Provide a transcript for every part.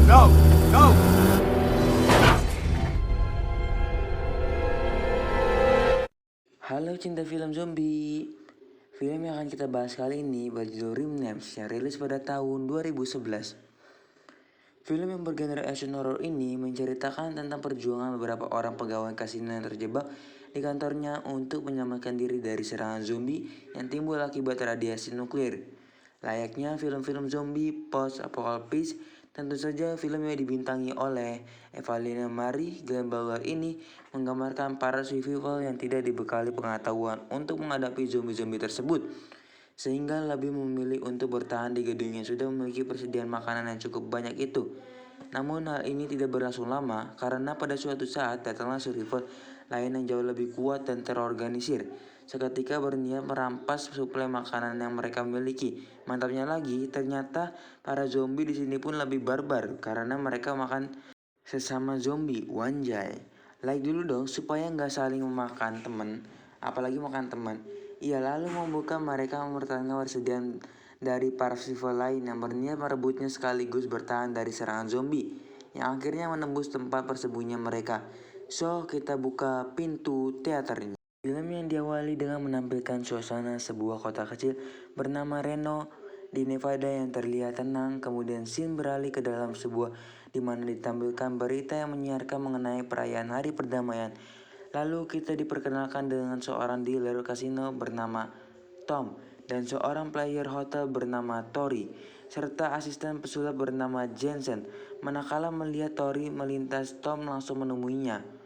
No, no. Halo cinta film zombie. Film yang akan kita bahas kali ini berjudul Remnants yang rilis pada tahun 2011. Film yang bergenre action horror ini menceritakan tentang perjuangan beberapa orang pegawai kasino yang terjebak di kantornya untuk menyelamatkan diri dari serangan zombie yang timbul akibat radiasi nuklir. Layaknya film-film zombie post-apocalypse, tentu saja film yang dibintangi oleh Evelina Marie Glenn Bowler ini menggambarkan para survival yang tidak dibekali pengetahuan untuk menghadapi zombie-zombie tersebut, sehingga lebih memilih untuk bertahan di gedung yang sudah memiliki persediaan makanan yang cukup banyak itu. Namun hal ini tidak berlangsung lama karena pada suatu saat datanglah survival lain yang jauh lebih kuat dan terorganisir. Seketika berniat merampas suplai makanan yang mereka miliki. Mantapnya lagi, ternyata para zombie di sini pun lebih barbar karena mereka makan sesama zombie. Wanjay. Like dulu dong supaya nggak saling memakan teman, apalagi makan teman. Ia lalu membuka mereka mempertahankan persediaan dari para survival lain yang berniat merebutnya sekaligus bertahan dari serangan zombie yang akhirnya menembus tempat persembunyian mereka. So, kita buka pintu teaternya. Film yang diawali dengan menampilkan suasana sebuah kota kecil bernama Reno di Nevada yang terlihat tenang, kemudian scene beralih ke dalam sebuah di mana ditampilkan berita yang menyiarkan mengenai perayaan Hari Perdamaian. Lalu kita diperkenalkan dengan seorang dealer kasino bernama Tom dan seorang player hotel bernama Tori, serta asisten pesulap bernama Jensen. Manakala melihat Tori melintas, Tom langsung menemuinya.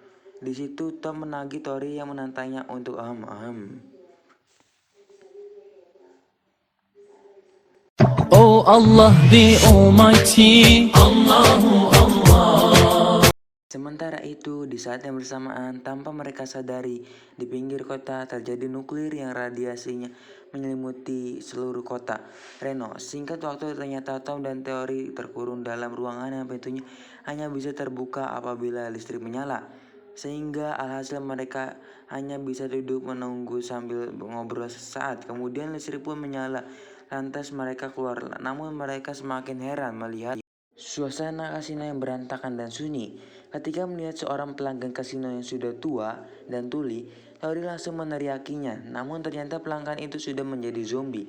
Di situ Tom menagih Tori yang menantangnya untuk Oh Allah the Almighty, Allahu Allah. Sementara itu, di saat yang bersamaan, tanpa mereka sadari, di pinggir kota terjadi nuklir yang radiasinya menyelimuti seluruh kota Reno. Singkat waktu, ternyata Tom dan Tori terkurung dalam ruangan yang pintunya hanya bisa terbuka apabila listrik menyala. Sehingga alhasil mereka hanya bisa duduk menunggu sambil ngobrol sesaat. Kemudian listrik pun menyala. Lantas mereka keluar, namun mereka semakin heran melihat suasana kasino yang berantakan dan sunyi. Ketika melihat seorang pelanggan kasino yang sudah tua dan tuli, Tori langsung meneriakinya. Namun ternyata pelanggan itu sudah menjadi zombie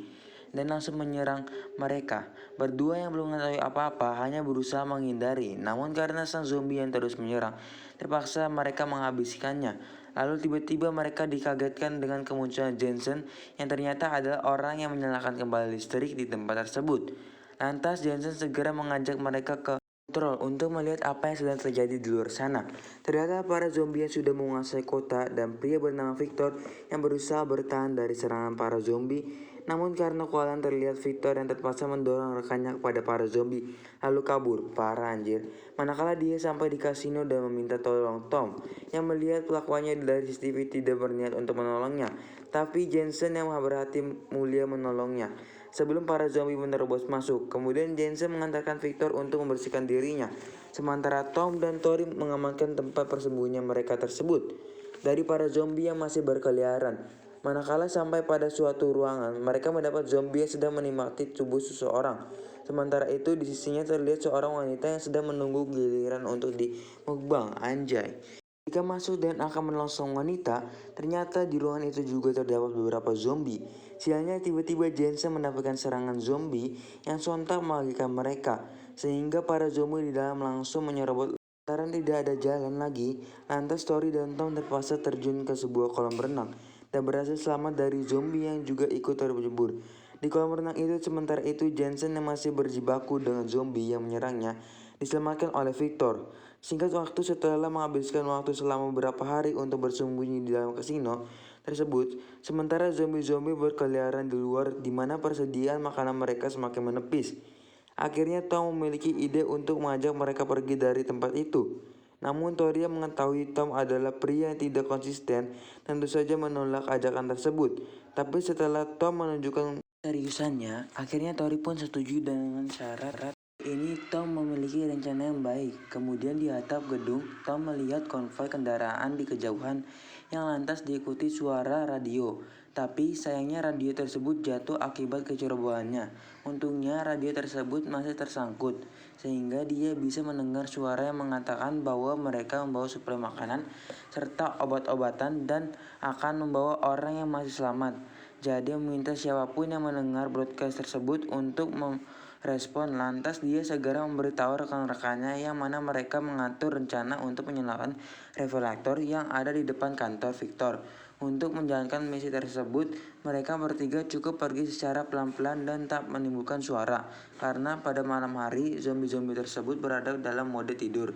dan langsung menyerang mereka. Berdua yang belum mengetahui apa-apa hanya berusaha menghindari. Namun karena sang zombie yang terus menyerang, terpaksa mereka menghabiskannya. Lalu tiba-tiba mereka dikagetkan dengan kemunculan Jensen yang ternyata adalah orang yang menyalakan kembali listrik di tempat tersebut. Lantas Jensen segera mengajak mereka ke kontrol untuk melihat apa yang sedang terjadi di luar sana. Ternyata para zombie yang sudah menguasai kota dan pria bernama Victor yang berusaha bertahan dari serangan para zombie. Namun karena kewalahan terlihat Victor yang terpaksa mendorong rekannya kepada para zombie lalu kabur. Parah anjir. Manakala dia sampai di kasino dan meminta tolong Tom yang melihat kelakuannya dari CCTV tidak berniat untuk menolongnya, tapi Jensen yang berhati mulia menolongnya. Sebelum para zombie menerobos masuk, kemudian Jensen mengantarkan Victor untuk membersihkan dirinya, sementara Tom dan Tori mengamankan tempat persembunyian mereka tersebut dari para zombie yang masih berkeliaran. Manakala sampai pada suatu ruangan, mereka mendapat zombie yang sedang menikmati tubuh seseorang. Sementara itu di sisinya terlihat seorang wanita yang sedang menunggu giliran untuk dimukbang. Anjay. Ketika masuk dan akan menolong wanita, ternyata di ruangan itu juga terdapat beberapa zombie. Sialnya tiba-tiba Jensen mendapatkan serangan zombie yang sontak membagikan mereka, sehingga para zombie di dalam langsung menyerobot. Lantaran tidak ada jalan lagi, lantas Tori dan Tom terpaksa terjun ke sebuah kolam renang dan berhasil selamat dari zombie yang juga ikut terjebur di kolam renang itu. Sementara itu Jensen yang masih berjibaku dengan zombie yang menyerangnya diselamatkan oleh Victor. Singkat waktu setelah menghabiskan waktu selama beberapa hari untuk bersembunyi di dalam kasino tersebut, sementara zombie-zombie berkeliaran di luar di mana persediaan makanan mereka semakin menepis. Akhirnya Tom memiliki ide untuk mengajak mereka pergi dari tempat itu. Namun Tori yang mengetahui Tom adalah pria yang tidak konsisten, tentu saja menolak ajakan tersebut. Tapi setelah Tom menunjukkan seriusannya, akhirnya Tori pun setuju dengan syarat ini. Tom memiliki rencana yang baik. Kemudian di atap gedung, Tom melihat konvoi kendaraan di kejauhan yang lantas diikuti suara radio Tapi sayangnya radio tersebut jatuh akibat kecerobohannya. Untungnya radio tersebut masih tersangkut, sehingga dia bisa mendengar suara yang mengatakan bahwa mereka membawa suplai makanan serta obat-obatan dan akan membawa orang yang masih selamat. Jadi meminta siapapun yang mendengar broadcast tersebut untuk merespon. Lantas dia segera memberitahu rekan-rekannya yang mana mereka mengatur rencana untuk menyalakan revelator yang ada di depan kantor Victor. Untuk menjalankan misi tersebut, mereka bertiga cukup pergi secara pelan-pelan dan tak menimbulkan suara, karena pada malam hari zombie-zombie tersebut berada dalam mode tidur.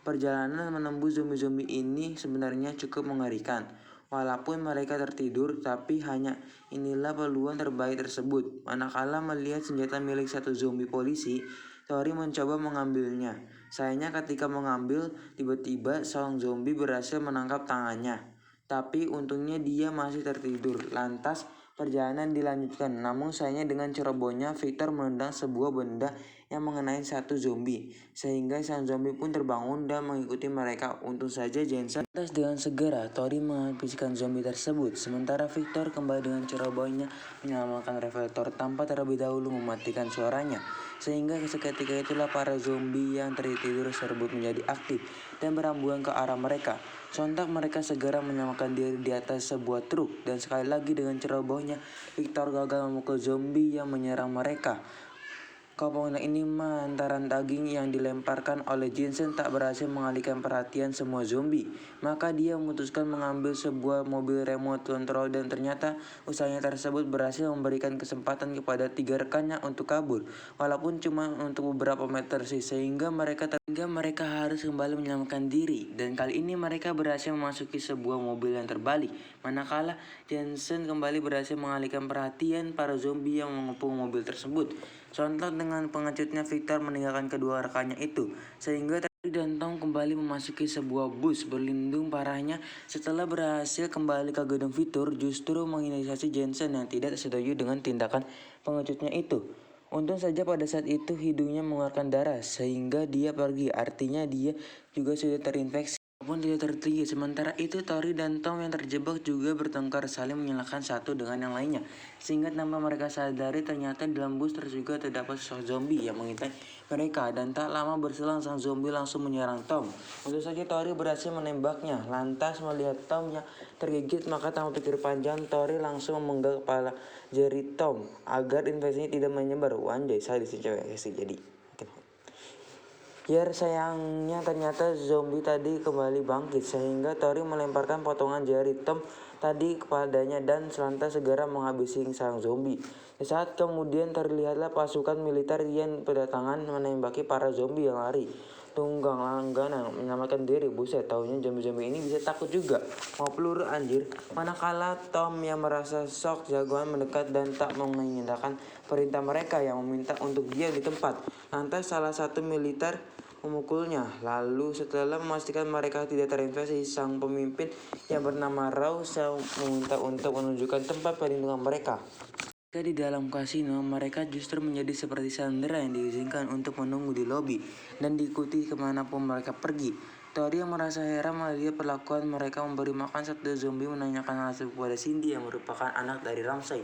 Perjalanan menembus zombie-zombie ini sebenarnya cukup mengerikan. Walaupun mereka tertidur, tapi hanya inilah peluang terbaik tersebut. Manakala melihat senjata milik satu zombie polisi, Tori mencoba mengambilnya. Sayangnya ketika mengambil, tiba-tiba seorang zombie berhasil menangkap tangannya. Tapi untungnya dia masih tertidur. Lantas perjalanan dilanjutkan. Namun sayangnya dengan cerobohnya Victor menendang sebuah benda yang mengenai satu zombie, sehingga sang zombie pun terbangun dan mengikuti mereka. Untung saja Jensen lantas dengan segera Tori menghabiskan zombie tersebut, sementara Victor kembali dengan cerobohnya menyelamatkan revelator tanpa terlebih dahulu mematikan suaranya. Sehingga seketika itulah para zombie yang tertidur tersebut menjadi aktif dan berambulan ke arah mereka. Sontak mereka segera menyelamatkan diri di atas sebuah truk, dan sekali lagi dengan cerobohnya Victor gagal memukul zombie yang menyerang mereka. Komponen ini lantaran daging yang dilemparkan oleh Jensen tak berhasil mengalihkan perhatian semua zombie. Maka dia memutuskan mengambil sebuah mobil remote control dan ternyata usahanya tersebut berhasil memberikan kesempatan kepada 3 rekannya untuk kabur. Walaupun cuma untuk beberapa meter sih, sehingga mereka harus kembali menyelamatkan diri. Dan kali ini mereka berhasil memasuki sebuah mobil yang terbalik. Manakala Jensen kembali berhasil mengalihkan perhatian para zombie yang mengepung mobil tersebut. Sontak dengan pengejutnya Victor meninggalkan kedua rekannya itu, sehingga Terry dan Tom kembali memasuki sebuah bus berlindung. Parahnya, setelah berhasil kembali ke gedung Victor, justru menginisiasi Jensen yang tidak setuju dengan tindakan pengejutnya itu. Untung saja pada saat itu hidungnya mengeluarkan darah, sehingga dia pergi. Artinya dia juga sudah terinfeksi walaupun tidak tertinggi. Sementara itu Tori dan Tom yang terjebak juga bertengkar saling menyalahkan satu dengan yang lainnya, sehingga tanpa mereka sadari ternyata di dalam bus juga terdapat sosok zombie yang mengintai mereka, dan tak lama berselang sang zombie langsung menyerang Tom. Untung saja Tori berhasil menembaknya. Lantas melihat Tom yang tergigit, maka tanpa pikir panjang Tori langsung memenggal kepala jari Tom agar infeksinya tidak menyebar. Wanjay, saya di cewek sih jadi. Ya sayangnya ternyata zombie tadi kembali bangkit, sehingga Tori melemparkan potongan jari Tom tadi kepadanya dan selantas segera menghabisi sang zombie. Saat kemudian terlihatlah pasukan militer yang berdatangan menembaki para zombie yang lari. Tunggang langganan menyelamatkan diri. Buset, taunya zombie-zombie ini bisa takut juga. Mau peluru anjir. Manakala Tom yang merasa shock, jagoan mendekat dan tak mengindahkan perintah mereka yang meminta untuk dia di tempat. Lantas salah satu militer memukulnya. Lalu setelah memastikan mereka tidak terinfeksi, sang pemimpin yang bernama Rousseau meminta untuk menunjukkan tempat perlindungan mereka. Ketika di dalam kasino, mereka justru menjadi seperti sandera yang diizinkan untuk menunggu di lobi dan diikuti kemanapun mereka pergi. Tori yang merasa heran melihat perlakuan mereka memberi makan satu zombie menanyakan hasil kepada Cindy yang merupakan anak dari Ramsay.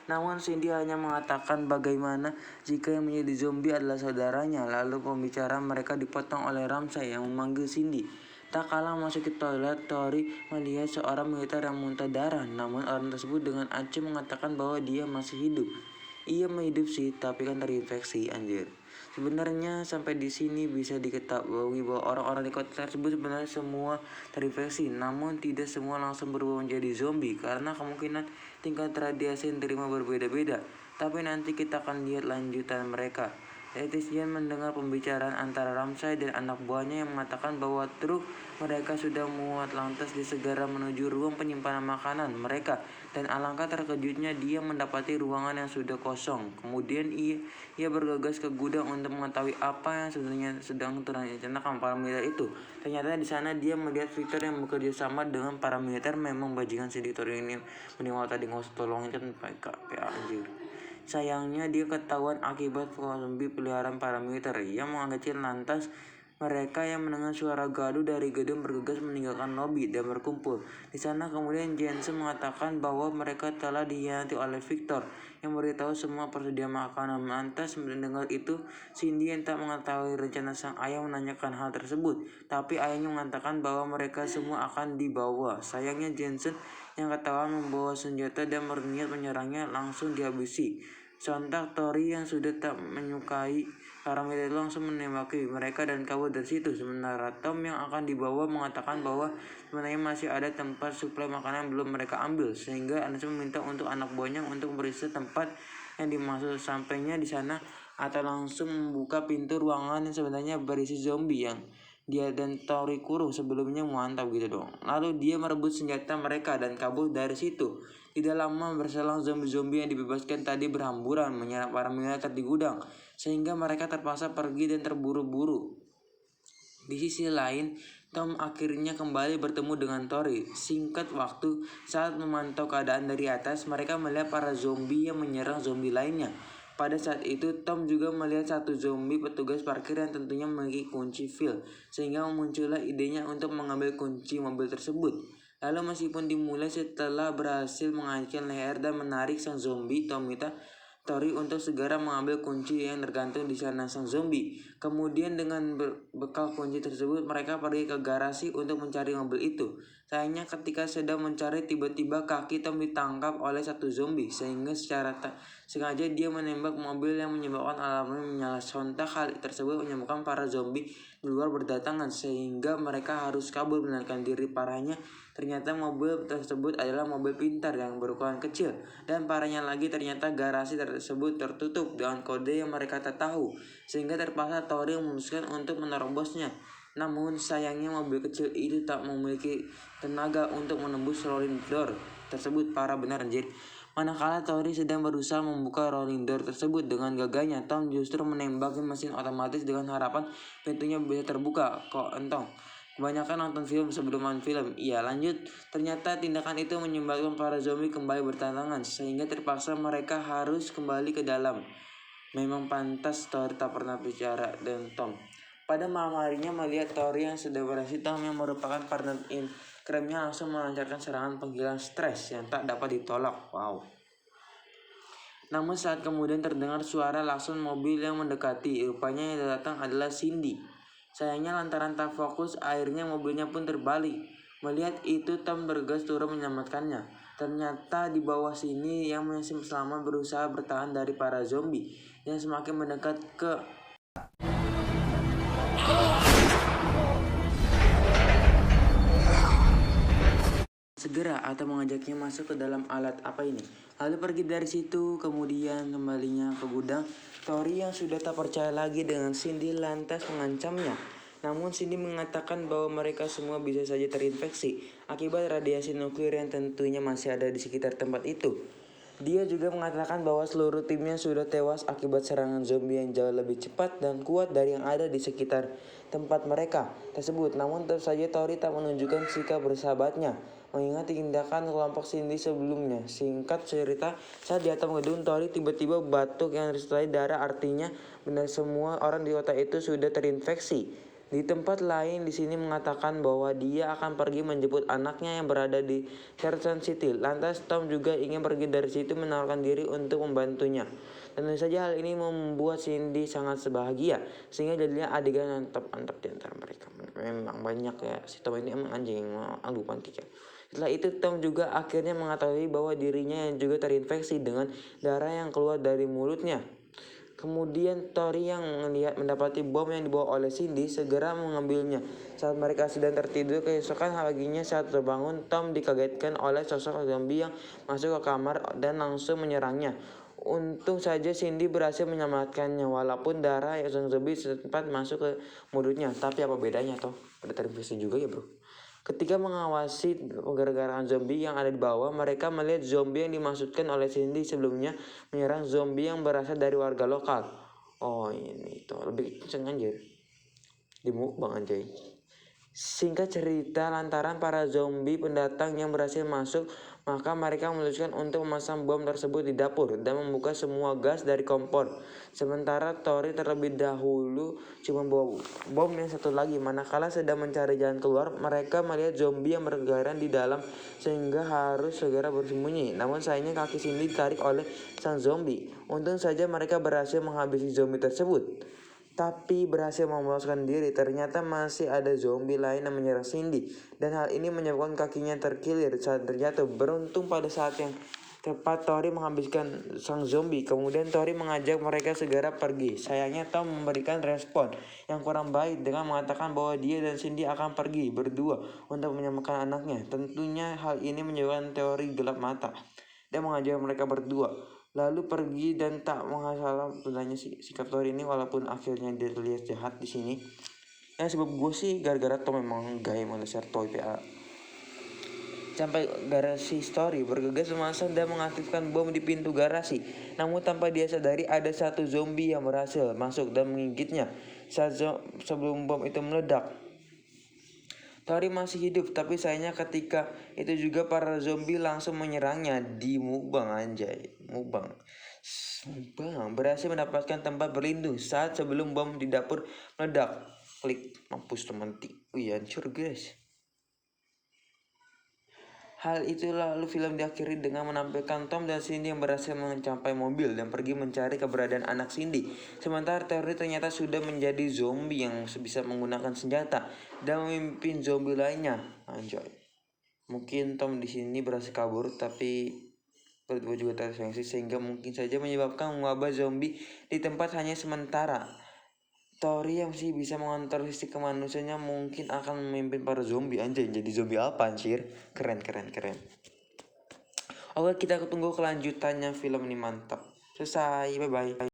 Namun Cindy hanya mengatakan bagaimana jika yang menjadi zombie adalah saudaranya. Lalu pembicaraan mereka dipotong oleh Ramsay yang memanggil Cindy. Tak kalah masuk ke toilet, Tori melihat seorang militer yang muntah darah. Namun orang tersebut dengan acuh mengatakan bahwa dia masih hidup. Ia hidup sih, tapi kan terinfeksi, anjir. Sebenarnya sampai di sini bisa diketahui bahwa orang-orang di kota tersebut sebenarnya semua terinfeksi, namun tidak semua langsung berubah menjadi zombie karena kemungkinan tingkat radiasi yang diterima berbeda-beda. Tapi nanti kita akan lihat lanjutan mereka. Netizen mendengar pembicaraan antara Ramsay dan anak buahnya yang mengatakan bahwa truk mereka sudah muat. Lantas dia segera menuju ruang penyimpanan makanan mereka, dan alangkah terkejutnya dia mendapati ruangan yang sudah kosong. Kemudian ia bergegas ke gudang untuk mengetahui apa yang sebenarnya sedang direncanakan para militer itu. Ternyata di sana dia melihat Victor yang bekerja sama dengan para militer. Memang bajingan si Victor ini, mending tadi nggak usah tolongin kan PA anjir. Sayangnya dia ketahuan akibat zombie peliharaan para militer. Ia mengagetkan lantas Mereka yang mendengar suara gaduh dari gedung bergegas meninggalkan lobi dan berkumpul. Di sana kemudian Jensen mengatakan bahwa mereka telah dikhianati oleh Victor yang memberitahu semua persediaan makanan. Lantas mendengar itu, Cindy yang tak mengetahui rencana sang ayah menanyakan hal tersebut. Tapi ayahnya mengatakan bahwa mereka semua akan dibawa. Sayangnya Jensen yang ketahuan membawa senjata dan berniat menyerangnya langsung dihabisi. Sontak Tori yang sudah tak menyukai paramiliter itu langsung menembaki mereka dan kabur dari situ. Sementara Tom yang akan dibawa mengatakan bahwa sebenarnya masih ada tempat suplai makanan yang belum mereka ambil, sehingga Anderson meminta untuk anak buahnya untuk meriksa tempat yang dimaksud. Sampainya di sana, atau langsung membuka pintu ruangan yang sebenarnya berisi zombie yang dia dan Tori kurung sebelumnya. Mantap gitu dong. Lalu dia merebut senjata mereka dan kabur dari situ. Tidak lama berselang, zombie-zombie yang dibebaskan tadi berhamburan menyerang para militer di gudang, sehingga mereka terpaksa pergi dan terburu-buru. Di sisi lain, Tom akhirnya kembali bertemu dengan Tori. Singkat waktu, saat memantau keadaan dari atas, mereka melihat para zombie yang menyerang zombie lainnya. Pada saat itu, Tom juga melihat satu zombie petugas parkir yang tentunya memiliki kunci Phil, sehingga muncullah idenya untuk mengambil kunci mobil tersebut. Lalu meskipun dimulai setelah berhasil mengancam leher dan menarik sang zombie, Tom minta Tori untuk segera mengambil kunci yang tergantung di sana sang zombie. Kemudian dengan bekal kunci tersebut, mereka pergi ke garasi untuk mencari mobil itu. Sayangnya ketika sedang mencari, tiba-tiba kaki Tom ditangkap oleh satu zombie, sehingga secara tak sengaja dia menembak mobil yang menyebabkan alarmnya menyala. Sontak hal tersebut menyebabkan para zombie di luar berdatangan, sehingga mereka harus kabur melarikan diri. Parahnya, ternyata mobil tersebut adalah mobil pintar yang berukuran kecil, dan parahnya lagi ternyata garasi tersebut tertutup dengan kode yang mereka tak tahu, sehingga terpaksa Tori memutuskan untuk menerobosnya. Namun sayangnya mobil kecil itu tak memiliki tenaga untuk menembus rolling door tersebut. Parah benar anjir. Manakala Tori sedang berusaha membuka rolling door tersebut dengan gagahnya, Tom justru menembaki mesin otomatis dengan harapan pintunya bisa terbuka. Kok entong? Kebanyakan nonton film sebelum main film. Iya, lanjut. Ternyata tindakan itu menyebabkan para zombie kembali berdatangan, sehingga terpaksa mereka harus kembali ke dalam. Memang pantas Tori tak pernah bicara dengan Tom. Pada malam harinya melihat Tori yang sudah berhasil, Tom yang merupakan partner in crime-nya langsung melancarkan serangan penghilang stres yang tak dapat ditolak. Wow. Namun saat kemudian terdengar suara klakson mobil yang mendekati, rupanya yang datang adalah Cindy. Sayangnya lantaran tak fokus, akhirnya mobilnya pun terbalik. Melihat itu, Tom bergegas turun menyelamatkannya. Ternyata di bawah sini yang masih selamat berusaha bertahan dari para zombie yang semakin mendekat ke segera atau mengajaknya masuk ke dalam alat apa ini. Lalu pergi dari situ, kemudian kembalinya ke gudang. Tori yang sudah tak percaya lagi dengan Cindy lantas mengancamnya. Namun Cindy mengatakan bahwa mereka semua bisa saja terinfeksi akibat radiasi nuklir yang tentunya masih ada di sekitar tempat itu. Dia juga mengatakan bahwa seluruh timnya sudah tewas akibat serangan zombie yang jauh lebih cepat dan kuat dari yang ada di sekitar tempat mereka tersebut. Namun tetap saja Tori tak menunjukkan sikap bersahabatnya mengingat tindakan kelompok Cindy sebelumnya. Singkat cerita, saat di atas gedung, Tori tiba-tiba batuk yang disertai darah, artinya benar semua orang di kota itu sudah terinfeksi. Di tempat lain di sini mengatakan bahwa dia akan pergi menjemput anaknya yang berada di Carson City. Lantas Tom juga ingin pergi dari situ menawarkan diri untuk membantunya. Tentu saja hal ini membuat Cindy sangat sebahagia, sehingga jadinya adegan mantap-mantap di antara mereka. Memang banyak ya, si Tom ini emang anjing, aduh pantik ya. Setelah itu Tom juga akhirnya mengetahui bahwa dirinya yang juga terinfeksi dengan darah yang keluar dari mulutnya. Kemudian Tori yang mendapati bom yang dibawa oleh Cindy segera mengambilnya. Saat mereka sedang tertidur, keesokan paginya saat terbangun, Tom dikagetkan oleh sosok zombie yang masuk ke kamar dan langsung menyerangnya. Untung saja Cindy berhasil menyelamatkannya walaupun darah yang zombie sempat masuk ke mulutnya. Tapi apa bedanya toh? Ada terinfeksi juga ya bro. Ketika mengawasi pergerakan zombie yang ada di bawah, mereka melihat zombie yang dimaksudkan oleh Cindy sebelumnya menyerang zombie yang berasal dari warga lokal. Oh ini tuh lebih kenceng anjir. Di mukbang anjay. Singkat cerita, lantaran para zombie pendatang yang berhasil masuk Maka mereka memutuskan untuk memasang bom tersebut di dapur dan membuka semua gas dari kompor. Sementara Tori terlebih dahulu cuma bawa bom yang satu lagi. Manakala sedang mencari jalan keluar, mereka melihat zombie yang berkeliaran di dalam sehingga harus segera bersembunyi. Namun sayangnya kaki Cindy ditarik oleh sang zombie. Untung saja mereka berhasil menghabisi zombie tersebut. Tapi berhasil meloloskan diri. Ternyata masih ada zombie lain yang menyerang Cindy, dan hal ini menyebabkan kakinya terkilir saat terjatuh. Beruntung pada saat yang tepat Tori menghabiskan sang zombie. Kemudian Tori mengajak mereka segera pergi. Sayangnya Tom memberikan respon yang kurang baik dengan mengatakan bahwa dia dan Cindy akan pergi berdua untuk menyelamatkan anaknya. Tentunya hal ini menyebabkan Tori gelap mata dan mengajak mereka berdua lalu pergi dan tak masalah. Sebenarnya sikap Tori ini walaupun akhirnya dia terlihat jahat di sini, yang sebab gue sih gara-gara Tom memang gaya melesar toy PA. Sampai garasi Tori bergegas memasang dan mengaktifkan bom di pintu garasi. Namun tanpa dia sadari ada satu zombie yang berhasil masuk dan menggigitnya saat sebelum bom itu meledak. Tori masih hidup, tapi sayangnya ketika itu juga para zombie langsung menyerangnya di mukbang. Mukbang berhasil mendapatkan tempat berlindung saat sebelum bom di dapur meledak. Klik mampus teman. Wih hancur guys. Hal itu lalu film diakhiri dengan menampilkan Tom dan Cindy yang berhasil mencapai mobil dan pergi mencari keberadaan anak Cindy. Sementara Terry ternyata sudah menjadi zombie yang bisa menggunakan senjata dan memimpin zombie lainnya. Anjay. Mungkin Tom di sini berhasil kabur, tapi berdua juga tersengsing sehingga mungkin saja menyebabkan wabah zombie di tempat hanya sementara. Tori yang sih bisa mengontrol sisi kemanusiaannya mungkin akan memimpin para zombie. Anjay, jadi zombie apa anjir? Keren. Oke, kita tunggu kelanjutannya, film ini mantap. Selesai, bye bye.